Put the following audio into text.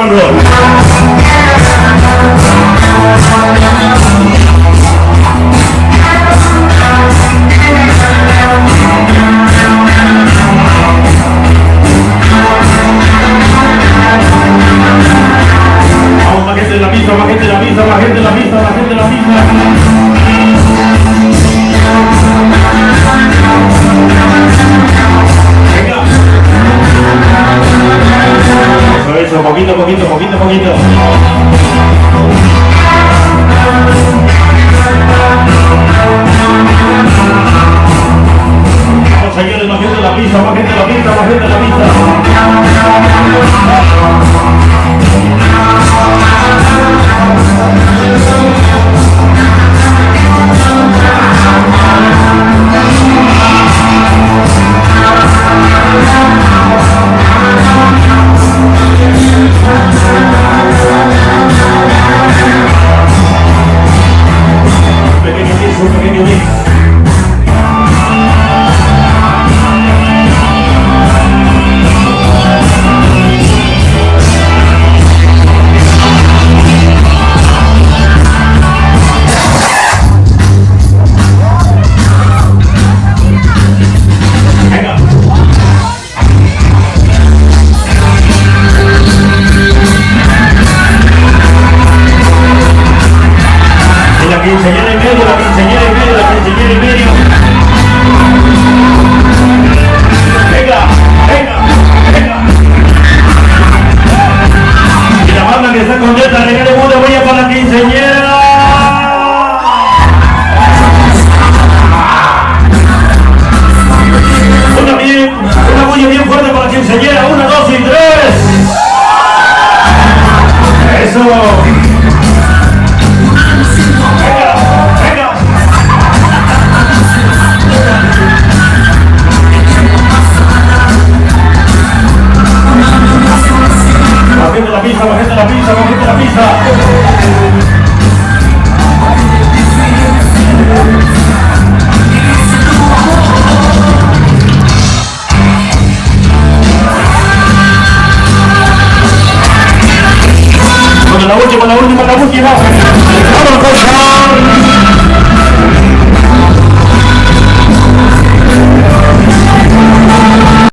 and roll. Vamos, más gente en la pista, más gente en la pista, más gente en la pista, más gente en la pista. Eso, poquito. Vamos, señores, más gente en la pista, más gente en la pista, más gente en la pista. Un pequeño mix. La quinceañera en medio, la quinceañera en medio, la quinceañera en medio. Venga. Y la banda que está contenta, regale mucha huella para la quinceañera. Una bulla bien fuerte para la quinceañera. 1, 2 y 3. Eso. Bajete la pista, bajete la pista, bajete la pista. Bueno, la última. Vámonos,